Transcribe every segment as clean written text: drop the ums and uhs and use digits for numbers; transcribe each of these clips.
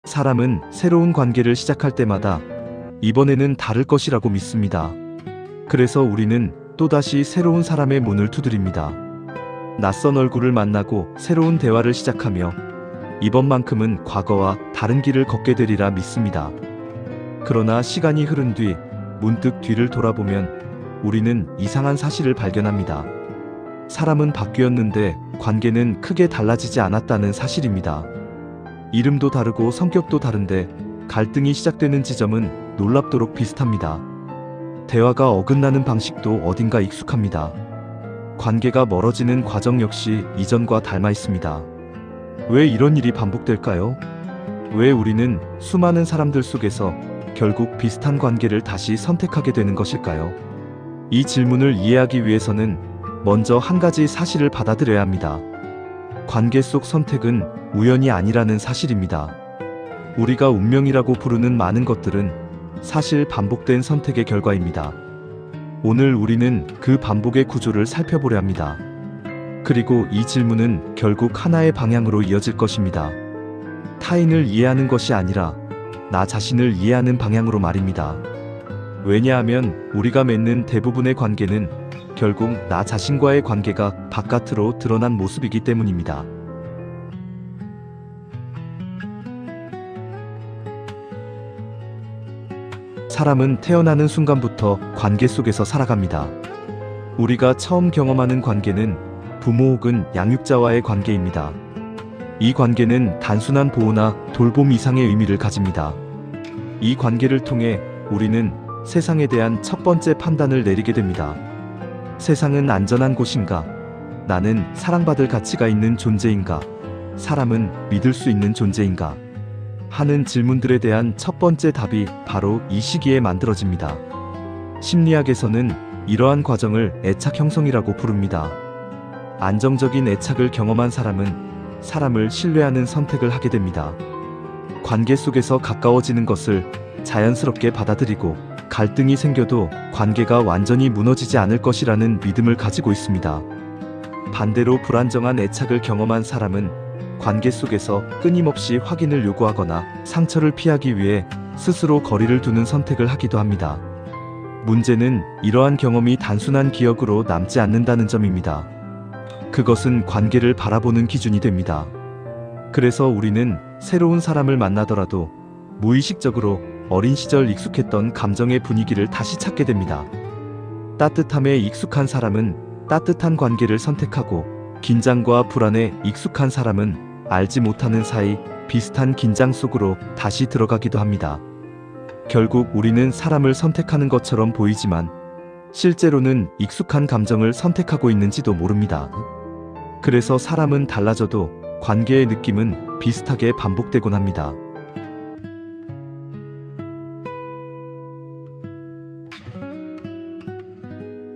사람은 새로운 관계를 시작할 때마다 이번에는 다를 것이라고 믿습니다. 그래서 우리는 또다시 새로운 사람의 문을 두드립니다. 낯선 얼굴을 만나고 새로운 대화를 시작하며 이번만큼은 과거와 다른 길을 걷게 되리라 믿습니다. 그러나 시간이 흐른 뒤 문득 뒤를 돌아보면 우리는 이상한 사실을 발견합니다. 사람은 바뀌었는데 관계는 크게 달라지지 않았다는 사실입니다. 이름도 다르고 성격도 다른데 갈등이 시작되는 지점은 놀랍도록 비슷합니다. 대화가 어긋나는 방식도 어딘가 익숙합니다. 관계가 멀어지는 과정 역시 이전과 닮아 있습니다. 왜 이런 일이 반복될까요? 왜 우리는 수많은 사람들 속에서 결국 비슷한 관계를 다시 선택하게 되는 것일까요? 이 질문을 이해하기 위해서는 먼저 한 가지 사실을 받아들여야 합니다. 관계 속 선택은 우연이 아니라는 사실입니다. 우리가 운명이라고 부르는 많은 것들은 사실 반복된 선택의 결과입니다. 오늘 우리는 그 반복의 구조를 살펴보려 합니다. 그리고 이 질문은 결국 하나의 방향으로 이어질 것입니다. 타인을 이해하는 것이 아니라 나 자신을 이해하는 방향으로 말입니다. 왜냐하면 우리가 맺는 대부분의 관계는 결국 나 자신과의 관계가 바깥으로 드러난 모습이기 때문입니다. 사람은 태어나는 순간부터 관계 속에서 살아갑니다. 우리가 처음 경험하는 관계는 부모 혹은 양육자와의 관계입니다. 이 관계는 단순한 보호나 돌봄 이상의 의미를 가집니다. 이 관계를 통해 우리는 세상에 대한 첫 번째 판단을 내리게 됩니다. 세상은 안전한 곳인가? 나는 사랑받을 가치가 있는 존재인가? 사람은 믿을 수 있는 존재인가? 하는 질문들에 대한 첫 번째 답이 바로 이 시기에 만들어집니다. 심리학에서는 이러한 과정을 애착 형성이라고 부릅니다. 안정적인 애착을 경험한 사람은 사람을 신뢰하는 선택을 하게 됩니다. 관계 속에서 가까워지는 것을 자연스럽게 받아들이고 갈등이 생겨도 관계가 완전히 무너지지 않을 것이라는 믿음을 가지고 있습니다. 반대로 불안정한 애착을 경험한 사람은 관계 속에서 끊임없이 확인을 요구하거나 상처를 피하기 위해 스스로 거리를 두는 선택을 하기도 합니다. 문제는 이러한 경험이 단순한 기억으로 남지 않는다는 점입니다. 그것은 관계를 바라보는 기준이 됩니다. 그래서 우리는 새로운 사람을 만나더라도 무의식적으로 어린 시절 익숙했던 감정의 분위기를 다시 찾게 됩니다. 따뜻함에 익숙한 사람은 따뜻한 관계를 선택하고 긴장과 불안에 익숙한 사람은 알지 못하는 사이 비슷한 긴장 속으로 다시 들어가기도 합니다. 결국 우리는 사람을 선택하는 것처럼 보이지만 실제로는 익숙한 감정을 선택하고 있는지도 모릅니다. 그래서 사람은 달라져도 관계의 느낌은 비슷하게 반복되곤 합니다.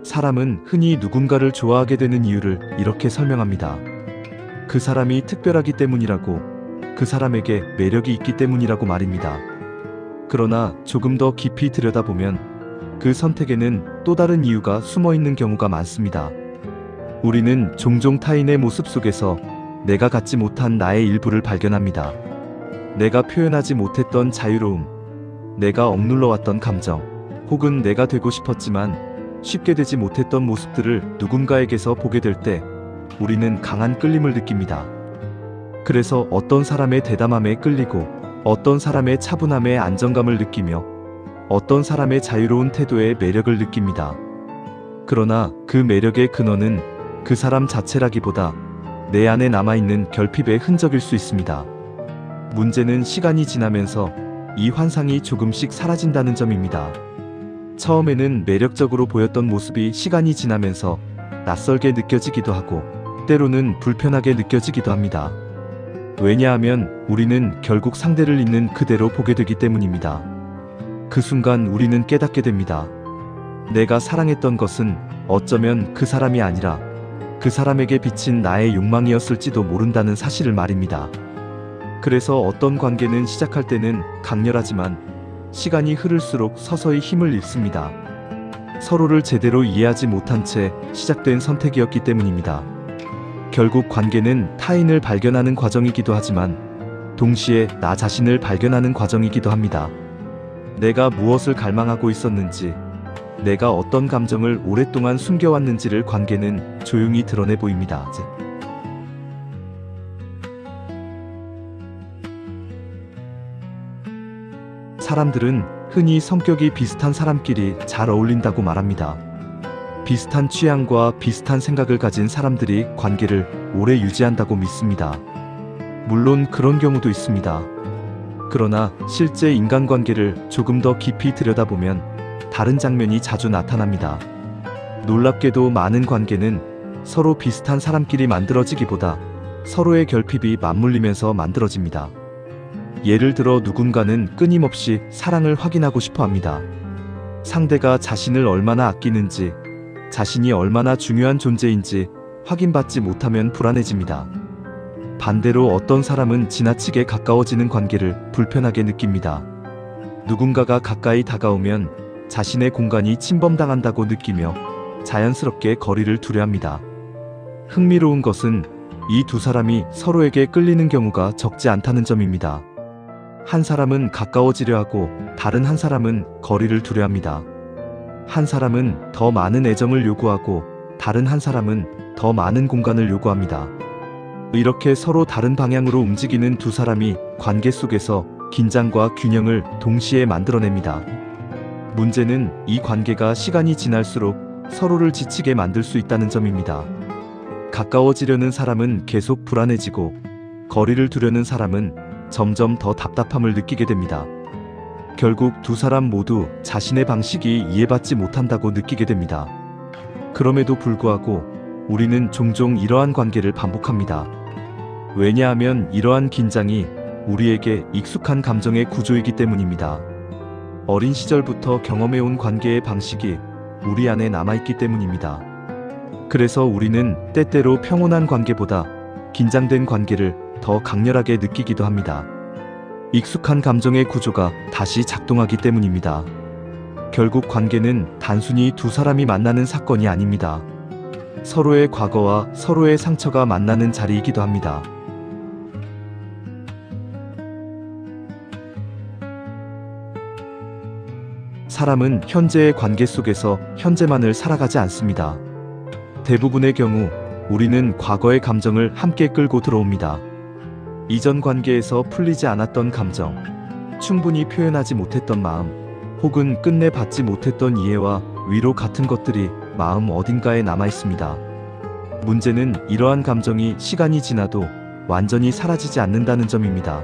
사람은 흔히 누군가를 좋아하게 되는 이유를 이렇게 설명합니다. 그 사람이 특별하기 때문이라고, 그 사람에게 매력이 있기 때문이라고 말입니다. 그러나 조금 더 깊이 들여다보면 그 선택에는 또 다른 이유가 숨어 있는 경우가 많습니다. 우리는 종종 타인의 모습 속에서 내가 갖지 못한 나의 일부를 발견합니다. 내가 표현하지 못했던 자유로움, 내가 억눌러왔던 감정, 혹은 내가 되고 싶었지만 쉽게 되지 못했던 모습들을 누군가에게서 보게 될 때 우리는 강한 끌림을 느낍니다. 그래서 어떤 사람의 대담함에 끌리고 어떤 사람의 차분함에 안정감을 느끼며 어떤 사람의 자유로운 태도에 매력을 느낍니다. 그러나 그 매력의 근원은 그 사람 자체라기보다 내 안에 남아있는 결핍의 흔적일 수 있습니다. 문제는 시간이 지나면서 이 환상이 조금씩 사라진다는 점입니다. 처음에는 매력적으로 보였던 모습이 시간이 지나면서 낯설게 느껴지기도 하고 때로는 불편하게 느껴지기도 합니다. 왜냐하면 우리는 결국 상대를 있는 그대로 보게 되기 때문입니다. 그 순간 우리는 깨닫게 됩니다. 내가 사랑했던 것은 어쩌면 그 사람이 아니라 그 사람에게 비친 나의 욕망이었을지도 모른다는 사실을 말입니다. 그래서 어떤 관계는 시작할 때는 강렬하지만 시간이 흐를수록 서서히 힘을 잃습니다. 서로를 제대로 이해하지 못한 채 시작된 선택이었기 때문입니다. 결국 관계는 타인을 발견하는 과정이기도 하지만 동시에 나 자신을 발견하는 과정이기도 합니다. 내가 무엇을 갈망하고 있었는지, 내가 어떤 감정을 오랫동안 숨겨왔는지를 관계는 조용히 드러내 보입니다. 사람들은 흔히 성격이 비슷한 사람끼리 잘 어울린다고 말합니다. 비슷한 취향과 비슷한 생각을 가진 사람들이 관계를 오래 유지한다고 믿습니다. 물론 그런 경우도 있습니다. 그러나 실제 인간관계를 조금 더 깊이 들여다보면 다른 장면이 자주 나타납니다. 놀랍게도 많은 관계는 서로 비슷한 사람끼리 만들어지기보다 서로의 결핍이 맞물리면서 만들어집니다. 예를 들어 누군가는 끊임없이 사랑을 확인하고 싶어 합니다. 상대가 자신을 얼마나 아끼는지, 자신이 얼마나 중요한 존재인지 확인받지 못하면 불안해집니다. 반대로 어떤 사람은 지나치게 가까워지는 관계를 불편하게 느낍니다. 누군가가 가까이 다가오면 자신의 공간이 침범당한다고 느끼며 자연스럽게 거리를 두려 합니다. 흥미로운 것은 이 두 사람이 서로에게 끌리는 경우가 적지 않다는 점입니다. 한 사람은 가까워지려 하고 다른 한 사람은 거리를 두려 합니다. 한 사람은 더 많은 애정을 요구하고 다른 한 사람은 더 많은 공간을 요구합니다. 이렇게 서로 다른 방향으로 움직이는 두 사람이 관계 속에서 긴장과 균형을 동시에 만들어냅니다. 문제는 이 관계가 시간이 지날수록 서로를 지치게 만들 수 있다는 점입니다. 가까워지려는 사람은 계속 불안해지고 거리를 두려는 사람은 점점 더 답답함을 느끼게 됩니다. 결국 두 사람 모두 자신의 방식이 이해받지 못한다고 느끼게 됩니다. 그럼에도 불구하고 우리는 종종 이러한 관계를 반복합니다. 왜냐하면 이러한 긴장이 우리에게 익숙한 감정의 구조이기 때문입니다. 어린 시절부터 경험해온 관계의 방식이 우리 안에 남아있기 때문입니다. 그래서 우리는 때때로 평온한 관계보다 긴장된 관계를 더 강렬하게 느끼기도 합니다. 익숙한 감정의 구조가 다시 작동하기 때문입니다. 결국 관계는 단순히 두 사람이 만나는 사건이 아닙니다. 서로의 과거와 서로의 상처가 만나는 자리이기도 합니다. 사람은 현재의 관계 속에서 현재만을 살아가지 않습니다. 대부분의 경우 우리는 과거의 감정을 함께 끌고 들어옵니다. 이전 관계에서 풀리지 않았던 감정, 충분히 표현하지 못했던 마음, 혹은 끝내 받지 못했던 이해와 위로 같은 것들이 마음 어딘가에 남아 있습니다. 문제는 이러한 감정이 시간이 지나도 완전히 사라지지 않는다는 점입니다.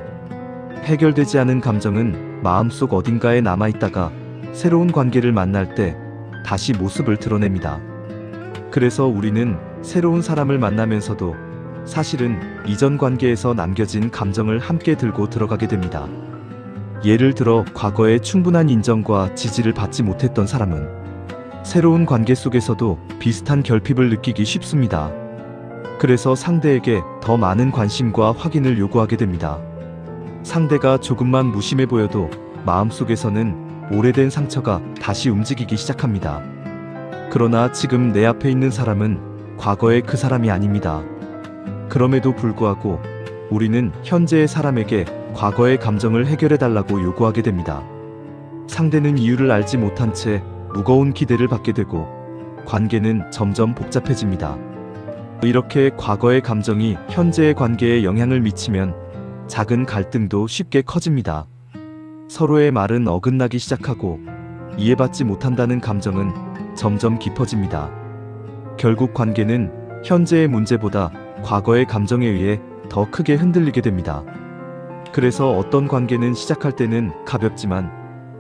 해결되지 않은 감정은 마음속 어딘가에 남아 있다가 새로운 관계를 만날 때 다시 모습을 드러냅니다. 그래서 우리는 새로운 사람을 만나면서도 사실은 이전 관계에서 남겨진 감정을 함께 들고 들어가게 됩니다. 예를 들어 과거에 충분한 인정과 지지를 받지 못했던 사람은 새로운 관계 속에서도 비슷한 결핍을 느끼기 쉽습니다. 그래서 상대에게 더 많은 관심과 확인을 요구하게 됩니다. 상대가 조금만 무심해 보여도 마음속에서는 오래된 상처가 다시 움직이기 시작합니다. 그러나 지금 내 앞에 있는 사람은 과거의 그 사람이 아닙니다. 그럼에도 불구하고 우리는 현재의 사람에게 과거의 감정을 해결해달라고 요구하게 됩니다. 상대는 이유를 알지 못한 채 무거운 기대를 받게 되고 관계는 점점 복잡해집니다. 이렇게 과거의 감정이 현재의 관계에 영향을 미치면 작은 갈등도 쉽게 커집니다. 서로의 말은 어긋나기 시작하고 이해받지 못한다는 감정은 점점 깊어집니다. 결국 관계는 현재의 문제보다 과거의 감정에 의해 더 크게 흔들리게 됩니다. 그래서 어떤 관계는 시작할 때는 가볍지만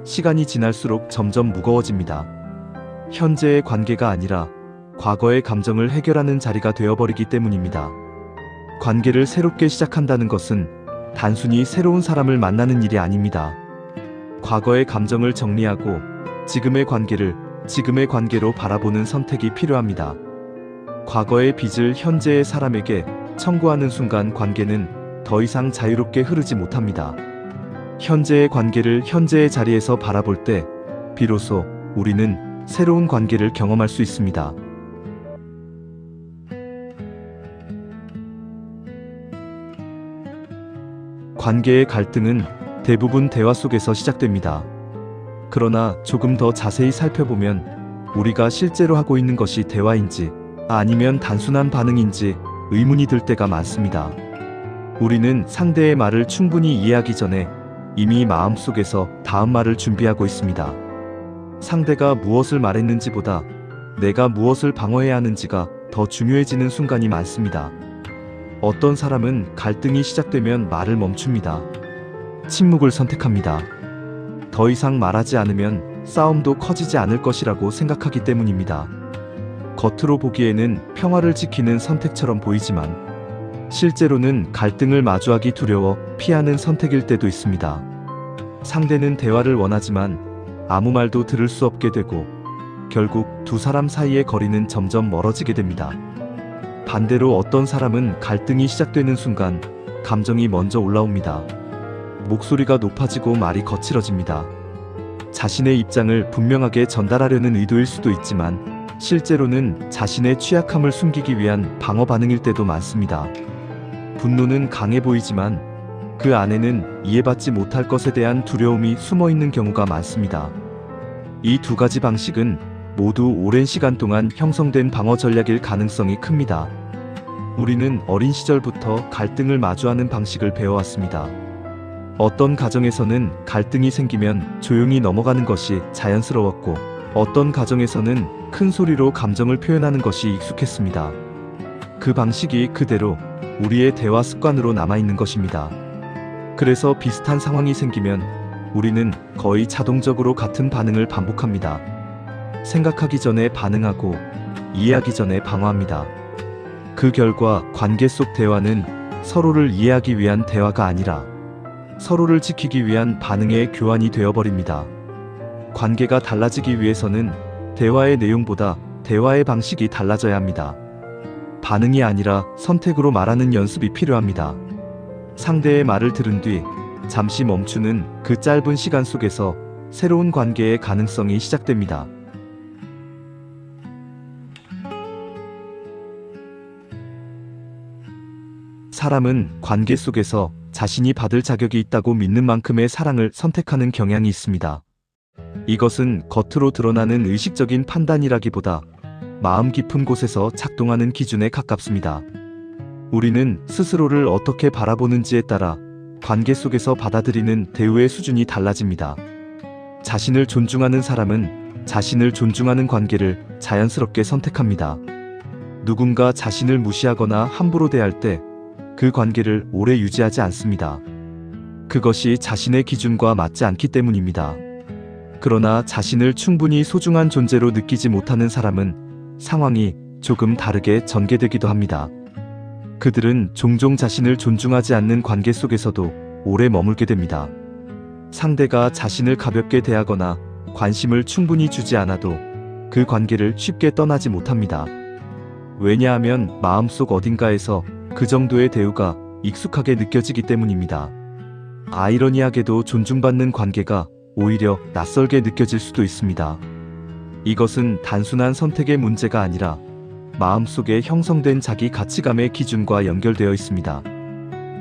시간이 지날수록 점점 무거워집니다. 현재의 관계가 아니라 과거의 감정을 해결하는 자리가 되어버리기 때문입니다. 관계를 새롭게 시작한다는 것은 단순히 새로운 사람을 만나는 일이 아닙니다. 과거의 감정을 정리하고 지금의 관계를 지금의 관계로 바라보는 선택이 필요합니다. 과거의 빚을 현재의 사람에게 청구하는 순간 관계는 더 이상 자유롭게 흐르지 못합니다. 현재의 관계를 현재의 자리에서 바라볼 때 비로소 우리는 새로운 관계를 경험할 수 있습니다. 관계의 갈등은 대부분 대화 속에서 시작됩니다. 그러나 조금 더 자세히 살펴보면 우리가 실제로 하고 있는 것이 대화인지 아니면 단순한 반응인지 의문이 들 때가 많습니다. 우리는 상대의 말을 충분히 이해하기 전에 이미 마음속에서 다음 말을 준비하고 있습니다. 상대가 무엇을 말했는지보다 내가 무엇을 방어해야 하는지가 더 중요해지는 순간이 많습니다. 어떤 사람은 갈등이 시작되면 말을 멈춥니다. 침묵을 선택합니다. 더 이상 말하지 않으면 싸움도 커지지 않을 것이라고 생각하기 때문입니다. 겉으로 보기에는 평화를 지키는 선택처럼 보이지만 실제로는 갈등을 마주하기 두려워 피하는 선택일 때도 있습니다. 상대는 대화를 원하지만 아무 말도 들을 수 없게 되고 결국 두 사람 사이의 거리는 점점 멀어지게 됩니다. 반대로 어떤 사람은 갈등이 시작되는 순간 감정이 먼저 올라옵니다. 목소리가 높아지고 말이 거칠어집니다. 자신의 입장을 분명하게 전달하려는 의도일 수도 있지만 실제로는 자신의 취약함을 숨기기 위한 방어 반응일 때도 많습니다. 분노는 강해 보이지만 그 안에는 이해받지 못할 것에 대한 두려움이 숨어 있는 경우가 많습니다. 이 두 가지 방식은 모두 오랜 시간 동안 형성된 방어 전략일 가능성이 큽니다. 우리는 어린 시절부터 갈등을 마주하는 방식을 배워왔습니다. 어떤 가정에서는 갈등이 생기면 조용히 넘어가는 것이 자연스러웠고 어떤 가정에서는 큰 소리로 감정을 표현하는 것이 익숙했습니다. 그 방식이 그대로 우리의 대화 습관으로 남아있는 것입니다. 그래서 비슷한 상황이 생기면 우리는 거의 자동적으로 같은 반응을 반복합니다. 생각하기 전에 반응하고 이해하기 전에 방어합니다. 그 결과 관계 속 대화는 서로를 이해하기 위한 대화가 아니라 서로를 지키기 위한 반응의 교환이 되어버립니다. 관계가 달라지기 위해서는 대화의 내용보다 대화의 방식이 달라져야 합니다. 반응이 아니라 선택으로 말하는 연습이 필요합니다. 상대의 말을 들은 뒤 잠시 멈추는 그 짧은 시간 속에서 새로운 관계의 가능성이 시작됩니다. 사람은 관계 속에서 자신이 받을 자격이 있다고 믿는 만큼의 사랑을 선택하는 경향이 있습니다. 이것은 겉으로 드러나는 의식적인 판단이라기보다 마음 깊은 곳에서 작동하는 기준에 가깝습니다. 우리는 스스로를 어떻게 바라보는지에 따라 관계 속에서 받아들이는 대우의 수준이 달라집니다. 자신을 존중하는 사람은 자신을 존중하는 관계를 자연스럽게 선택합니다. 누군가 자신을 무시하거나 함부로 대할 때 그 관계를 오래 유지하지 않습니다. 그것이 자신의 기준과 맞지 않기 때문입니다. 그러나 자신을 충분히 소중한 존재로 느끼지 못하는 사람은 상황이 조금 다르게 전개되기도 합니다. 그들은 종종 자신을 존중하지 않는 관계 속에서도 오래 머물게 됩니다. 상대가 자신을 가볍게 대하거나 관심을 충분히 주지 않아도 그 관계를 쉽게 떠나지 못합니다. 왜냐하면 마음속 어딘가에서 그 정도의 대우가 익숙하게 느껴지기 때문입니다. 아이러니하게도 존중받는 관계가 오히려 낯설게 느껴질 수도 있습니다. 이것은 단순한 선택의 문제가 아니라 마음속에 형성된 자기 가치감의 기준과 연결되어 있습니다.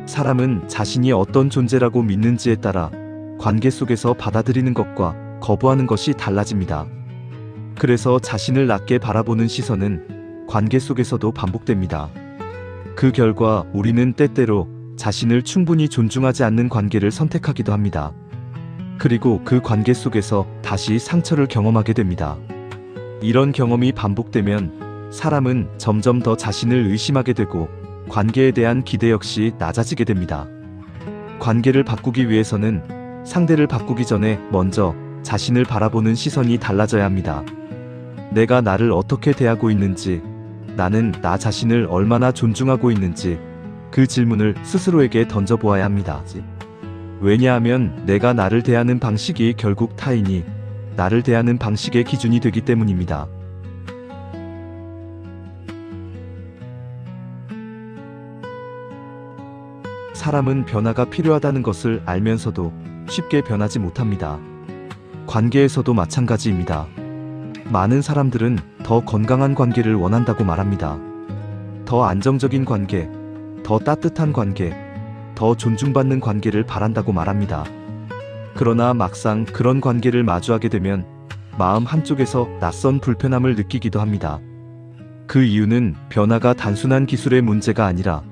사람은 자신이 어떤 존재라고 믿는지에 따라 관계 속에서 받아들이는 것과 거부하는 것이 달라집니다. 그래서 자신을 낮게 바라보는 시선은 관계 속에서도 반복됩니다. 그 결과 우리는 때때로 자신을 충분히 존중하지 않는 관계를 선택하기도 합니다. 그리고 그 관계 속에서 다시 상처를 경험하게 됩니다. 이런 경험이 반복되면 사람은 점점 더 자신을 의심하게 되고 관계에 대한 기대 역시 낮아지게 됩니다. 관계를 바꾸기 위해서는 상대를 바꾸기 전에 먼저 자신을 바라보는 시선이 달라져야 합니다. 내가 나를 어떻게 대하고 있는지, 나는 나 자신을 얼마나 존중하고 있는지 그 질문을 스스로에게 던져보아야 합니다. 왜냐하면 내가 나를 대하는 방식이 결국 타인이 나를 대하는 방식의 기준이 되기 때문입니다. 사람은 변화가 필요하다는 것을 알면서도 쉽게 변하지 못합니다. 관계에서도 마찬가지입니다. 많은 사람들은 더 건강한 관계를 원한다고 말합니다. 더 안정적인 관계, 더 따뜻한 관계, 더 존중받는 관계를 바란다고 말합니다. 그러나 막상 그런 관계를 마주하게 되면 마음 한쪽에서 낯선 불편함을 느끼기도 합니다. 그 이유는 변화가 단순한 기술의 문제가 아니라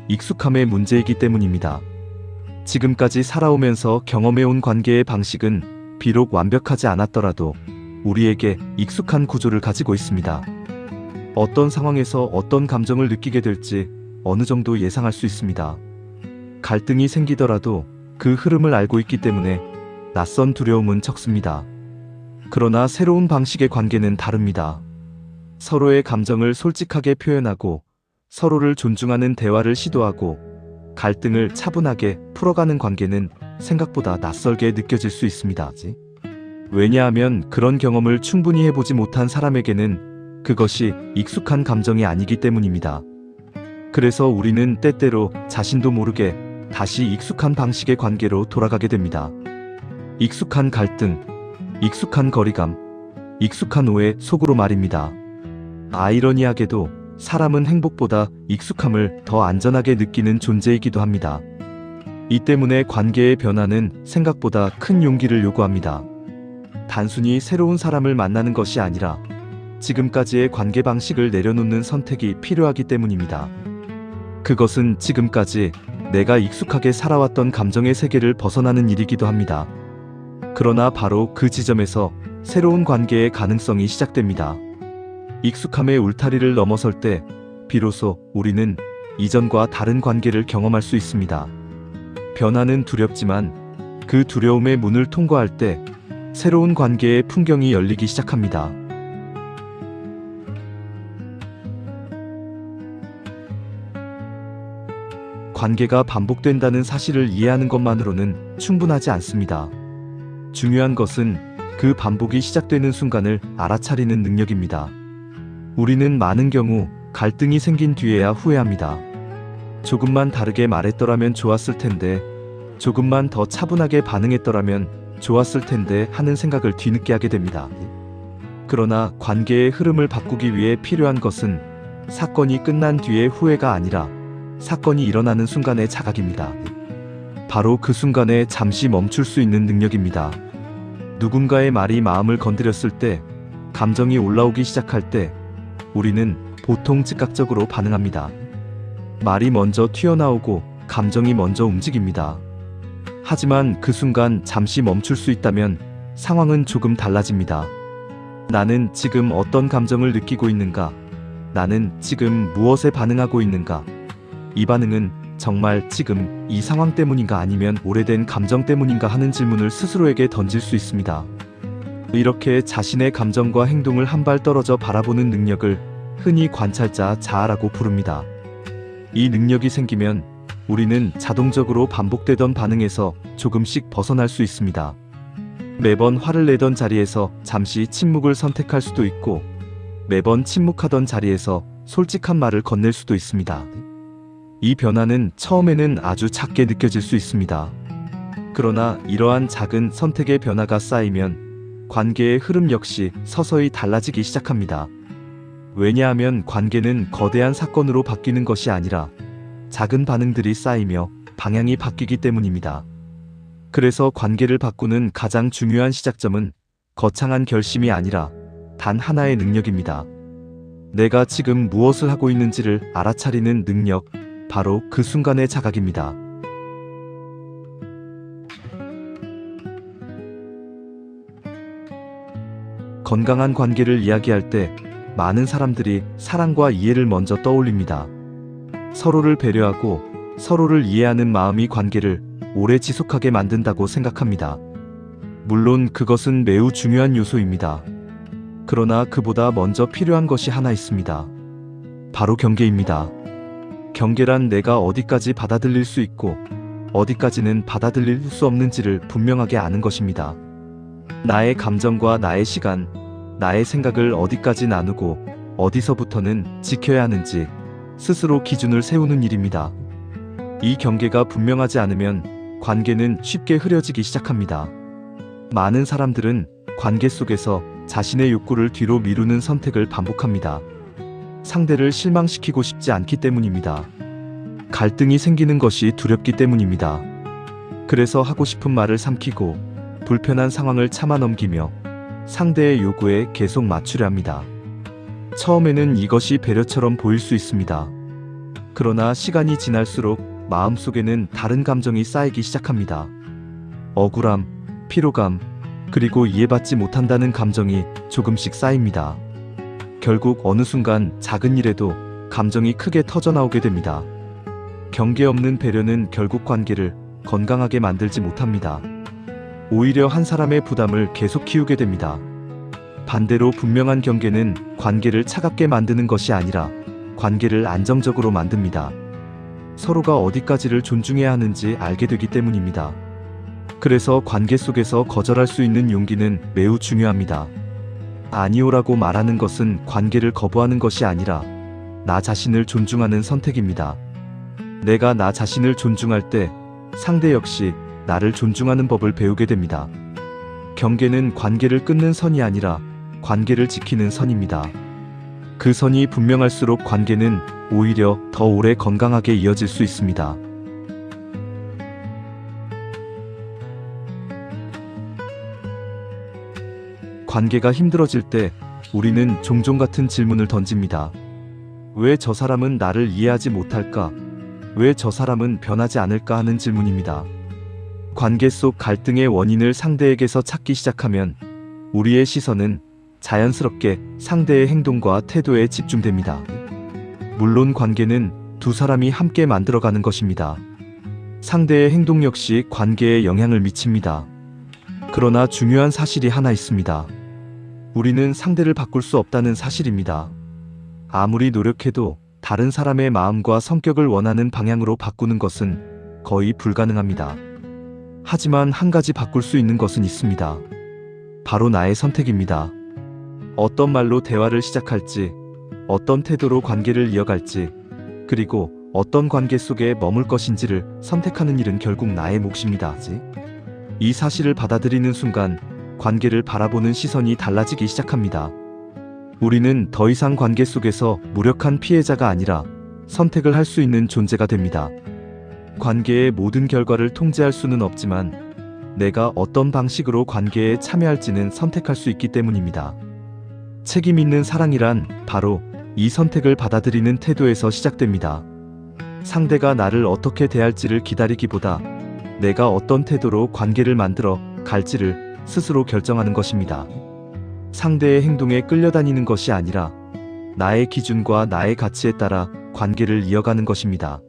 익숙함의 문제이기 때문입니다. 지금까지 살아오면서 경험해온 관계의 방식은 비록 완벽하지 않았더라도 우리에게 익숙한 구조를 가지고 있습니다. 어떤 상황에서 어떤 감정을 느끼게 될지 어느 정도 예상할 수 있습니다. 갈등이 생기더라도 그 흐름을 알고 있기 때문에 낯선 두려움은 적습니다. 그러나 새로운 방식의 관계는 다릅니다. 서로의 감정을 솔직하게 표현하고 서로를 존중하는 대화를 시도하고 갈등을 차분하게 풀어가는 관계는 생각보다 낯설게 느껴질 수 있습니다. 왜냐하면 그런 경험을 충분히 해보지 못한 사람에게는 그것이 익숙한 감정이 아니기 때문입니다. 그래서 우리는 때때로 자신도 모르게 다시 익숙한 방식의 관계로 돌아가게 됩니다. 익숙한 갈등, 익숙한 거리감, 익숙한 오해 속으로 말입니다. 아이러니하게도 사람은 행복보다 익숙함을 더 안전하게 느끼는 존재이기도 합니다. 이 때문에 관계의 변화는 생각보다 큰 용기를 요구합니다. 단순히 새로운 사람을 만나는 것이 아니라 지금까지의 관계 방식을 내려놓는 선택이 필요하기 때문입니다. 그것은 지금까지 내가 익숙하게 살아왔던 감정의 세계를 벗어나는 일이기도 합니다. 그러나 바로 그 지점에서 새로운 관계의 가능성이 시작됩니다. 익숙함의 울타리를 넘어설 때 비로소 우리는 이전과 다른 관계를 경험할 수 있습니다. 변화는 두렵지만 그 두려움의 문을 통과할 때 새로운 관계의 풍경이 열리기 시작합니다. 관계가 반복된다는 사실을 이해하는 것만으로는 충분하지 않습니다. 중요한 것은 그 반복이 시작되는 순간을 알아차리는 능력입니다. 우리는 많은 경우 갈등이 생긴 뒤에야 후회합니다. 조금만 다르게 말했더라면 좋았을 텐데, 조금만 더 차분하게 반응했더라면 좋았을 텐데 하는 생각을 뒤늦게 하게 됩니다. 그러나 관계의 흐름을 바꾸기 위해 필요한 것은 사건이 끝난 뒤의 후회가 아니라 사건이 일어나는 순간의 자각입니다. 바로 그 순간에 잠시 멈출 수 있는 능력입니다. 누군가의 말이 마음을 건드렸을 때, 감정이 올라오기 시작할 때 우리는 보통 즉각적으로 반응합니다. 말이 먼저 튀어나오고 감정이 먼저 움직입니다. 하지만 그 순간 잠시 멈출 수 있다면 상황은 조금 달라집니다. 나는 지금 어떤 감정을 느끼고 있는가? 나는 지금 무엇에 반응하고 있는가? 이 반응은 정말 지금 이 상황 때문인가 아니면 오래된 감정 때문인가 하는 질문을 스스로에게 던질 수 있습니다. 이렇게 자신의 감정과 행동을 한 발 떨어져 바라보는 능력을 흔히 관찰자 자아라고 부릅니다. 이 능력이 생기면 우리는 자동적으로 반복되던 반응에서 조금씩 벗어날 수 있습니다. 매번 화를 내던 자리에서 잠시 침묵을 선택할 수도 있고, 매번 침묵하던 자리에서 솔직한 말을 건넬 수도 있습니다. 이 변화는 처음에는 아주 작게 느껴질 수 있습니다. 그러나 이러한 작은 선택의 변화가 쌓이면 관계의 흐름 역시 서서히 달라지기 시작합니다. 왜냐하면 관계는 거대한 사건으로 바뀌는 것이 아니라 작은 반응들이 쌓이며 방향이 바뀌기 때문입니다. 그래서 관계를 바꾸는 가장 중요한 시작점은 거창한 결심이 아니라 단 하나의 능력입니다. 내가 지금 무엇을 하고 있는지를 알아차리는 능력, 바로 그 순간의 자각입니다. 건강한 관계를 이야기할 때 많은 사람들이 사랑과 이해를 먼저 떠올립니다. 서로를 배려하고 서로를 이해하는 마음이 관계를 오래 지속하게 만든다고 생각합니다. 물론 그것은 매우 중요한 요소입니다. 그러나 그보다 먼저 필요한 것이 하나 있습니다. 바로 경계입니다. 경계란 내가 어디까지 받아들일 수 있고 어디까지는 받아들일 수 없는지를 분명하게 아는 것입니다. 나의 감정과 나의 시간, 나의 생각을 어디까지 나누고 어디서부터는 지켜야 하는지 스스로 기준을 세우는 일입니다. 이 경계가 분명하지 않으면 관계는 쉽게 흐려지기 시작합니다. 많은 사람들은 관계 속에서 자신의 욕구를 뒤로 미루는 선택을 반복합니다. 상대를 실망시키고 싶지 않기 때문입니다. 갈등이 생기는 것이 두렵기 때문입니다. 그래서 하고 싶은 말을 삼키고 불편한 상황을 참아 넘기며 상대의 요구에 계속 맞추려 합니다. 처음에는 이것이 배려처럼 보일 수 있습니다. 그러나 시간이 지날수록 마음속에는 다른 감정이 쌓이기 시작합니다. 억울함, 피로감, 그리고 이해받지 못한다는 감정이 조금씩 쌓입니다. 결국 어느 순간 작은 일에도 감정이 크게 터져나오게 됩니다. 경계 없는 배려는 결국 관계를 건강하게 만들지 못합니다. 오히려 한 사람의 부담을 계속 키우게 됩니다. 반대로 분명한 경계는 관계를 차갑게 만드는 것이 아니라 관계를 안정적으로 만듭니다. 서로가 어디까지를 존중해야 하는지 알게 되기 때문입니다. 그래서 관계 속에서 거절할 수 있는 용기는 매우 중요합니다. 아니오라고 말하는 것은 관계를 거부하는 것이 아니라 나 자신을 존중하는 선택입니다. 내가 나 자신을 존중할 때 상대 역시 나를 존중하는 법을 배우게 됩니다. 경계는 관계를 끊는 선이 아니라 관계를 지키는 선입니다. 그 선이 분명할수록 관계는 오히려 더 오래 건강하게 이어질 수 있습니다. 관계가 힘들어질 때 우리는 종종 같은 질문을 던집니다. 왜 저 사람은 나를 이해하지 못할까? 왜 저 사람은 변하지 않을까 하는 질문입니다. 관계 속 갈등의 원인을 상대에게서 찾기 시작하면 우리의 시선은 자연스럽게 상대의 행동과 태도에 집중됩니다. 물론 관계는 두 사람이 함께 만들어가는 것입니다. 상대의 행동 역시 관계에 영향을 미칩니다. 그러나 중요한 사실이 하나 있습니다. 우리는 상대를 바꿀 수 없다는 사실입니다. 아무리 노력해도 다른 사람의 마음과 성격을 원하는 방향으로 바꾸는 것은 거의 불가능합니다. 하지만 한 가지 바꿀 수 있는 것은 있습니다. 바로 나의 선택입니다. 어떤 말로 대화를 시작할지, 어떤 태도로 관계를 이어갈지, 그리고 어떤 관계 속에 머물 것인지를 선택하는 일은 결국 나의 몫입니다. 이 사실을 받아들이는 순간 관계를 바라보는 시선이 달라지기 시작합니다. 우리는 더 이상 관계 속에서 무력한 피해자가 아니라 선택을 할 수 있는 존재가 됩니다. 관계의 모든 결과를 통제할 수는 없지만 내가 어떤 방식으로 관계에 참여할지는 선택할 수 있기 때문입니다. 책임 있는 사랑이란 바로 이 선택을 받아들이는 태도에서 시작됩니다. 상대가 나를 어떻게 대할지를 기다리기보다 내가 어떤 태도로 관계를 만들어 갈지를 스스로 결정하는 것입니다. 상대의 행동에 끌려다니는 것이 아니라 나의 기준과 나의 가치에 따라 관계를 이어가는 것입니다.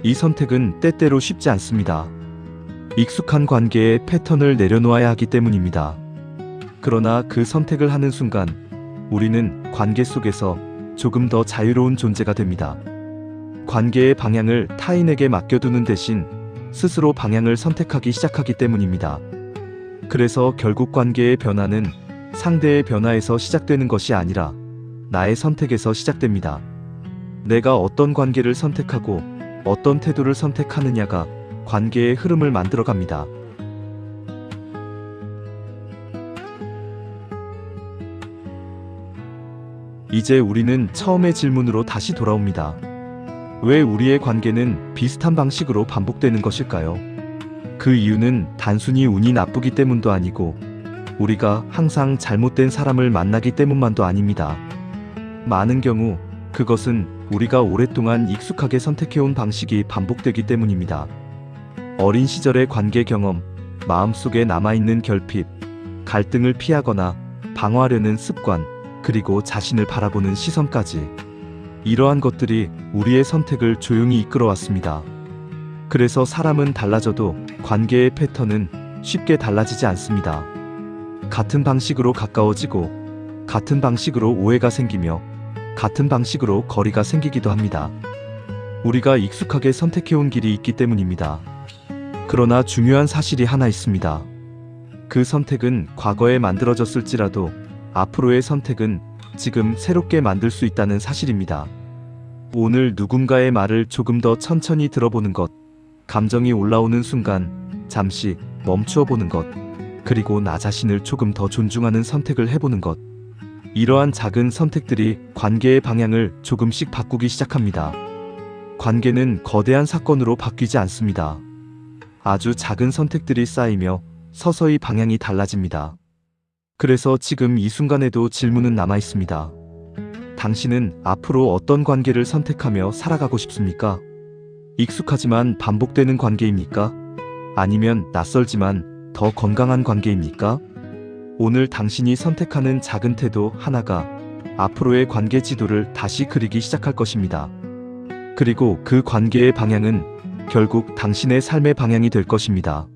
이 선택은 때때로 쉽지 않습니다. 익숙한 관계의 패턴을 내려놓아야 하기 때문입니다. 그러나 그 선택을 하는 순간 우리는 관계 속에서 조금 더 자유로운 존재가 됩니다. 관계의 방향을 타인에게 맡겨두는 대신 스스로 방향을 선택하기 시작하기 때문입니다. 그래서 결국 관계의 변화는 상대의 변화에서 시작되는 것이 아니라 나의 선택에서 시작됩니다. 내가 어떤 관계를 선택하고 어떤 태도를 선택하느냐가 관계의 흐름을 만들어갑니다. 이제 우리는 처음의 질문으로 다시 돌아옵니다. 왜 우리의 관계는 비슷한 방식으로 반복되는 것일까요? 그 이유는 단순히 운이 나쁘기 때문도 아니고 우리가 항상 잘못된 사람을 만나기 때문만도 아닙니다. 많은 경우 그것은 우리가 오랫동안 익숙하게 선택해온 방식이 반복되기 때문입니다. 어린 시절의 관계 경험, 마음속에 남아있는 결핍, 갈등을 피하거나 방어하려는 습관, 그리고 자신을 바라보는 시선까지 이러한 것들이 우리의 선택을 조용히 이끌어왔습니다. 그래서 사람은 달라져도 관계의 패턴은 쉽게 달라지지 않습니다. 같은 방식으로 가까워지고 같은 방식으로 오해가 생기며 같은 방식으로 거리가 생기기도 합니다. 우리가 익숙하게 선택해온 길이 있기 때문입니다. 그러나 중요한 사실이 하나 있습니다. 그 선택은 과거에 만들어졌을지라도 앞으로의 선택은 지금 새롭게 만들 수 있다는 사실입니다. 오늘 누군가의 말을 조금 더 천천히 들어보는 것, 감정이 올라오는 순간 잠시 멈추어 보는 것, 그리고 나 자신을 조금 더 존중하는 선택을 해보는 것. 이러한 작은 선택들이 관계의 방향을 조금씩 바꾸기 시작합니다. 관계는 거대한 사건으로 바뀌지 않습니다. 아주 작은 선택들이 쌓이며 서서히 방향이 달라집니다. 그래서 지금 이 순간에도 질문은 남아 있습니다. 당신은 앞으로 어떤 관계를 선택하며 살아가고 싶습니까? 익숙하지만 반복되는 관계입니까? 아니면 낯설지만 더 건강한 관계입니까? 오늘 당신이 선택하는 작은 태도 하나가 앞으로의 관계 지도를 다시 그리기 시작할 것입니다. 그리고 그 관계의 방향은 결국 당신의 삶의 방향이 될 것입니다.